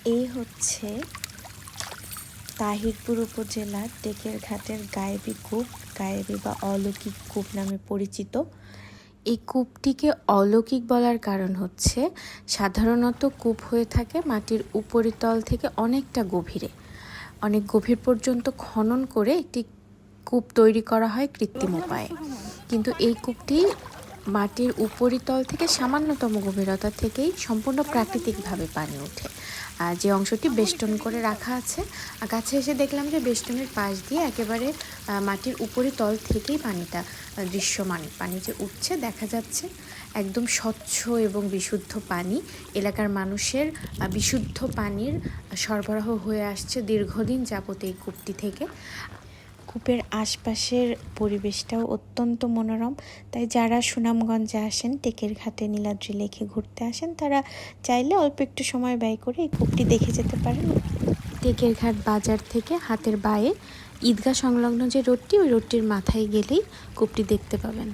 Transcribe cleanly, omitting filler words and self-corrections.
এই হচ্ছে তাহিরপুর উপজেলার টেকেরঘাটের গায়েবী কূপ, গায়েবী বা অলৌকিক কূপ নামে পরিচিত। এই কূপটিকে অলৌকিক বলার কারণ হচ্ছে সাধারণত কূপ হয়ে থাকে মাটির উপরিতল থেকে অনেকটা গভীরে, অনেক গভীর পর্যন্ত খনন করে একটি কূপ তৈরি করা হয় কৃত্রিম উপায়ে। কিন্তু এই কূপটি মাটির উপরিতল থেকে সামান্যতম গভীরতা থেকেই সম্পূর্ণ প্রাকৃতিকভাবে পানি ওঠে। আর যে অংশটি বেষ্টন করে রাখা আছে, কাছে এসে দেখলাম যে বেষ্টনের পাশ দিয়ে একেবারে মাটির উপরিতল থেকেই পানিটা দৃশ্যমান, পানি যে উঠছে দেখা যাচ্ছে, একদম স্বচ্ছ এবং বিশুদ্ধ পানি। এলাকার মানুষের বিশুদ্ধ পানির সরবরাহ হয়ে আসছে দীর্ঘদিন যাবত এই কূপটি থেকে। কূপের আশপাশের পরিবেশটাও অত্যন্ত মনোরম, তাই যারা সুনামগঞ্জে আসেন, টেকেরঘাটে নীলাদ্রি লেকে ঘুরতে আসেন, তারা চাইলে অল্প একটু সময় ব্যয় করে এই কূপটি দেখে যেতে পারেন। টেকেরঘাট বাজার থেকে হাতের বাঁয়ে ঈদগাহ সংলগ্ন যে রোডটি, ওই রোডটির মাথায় গেলেই কূপটি দেখতে পাবেন।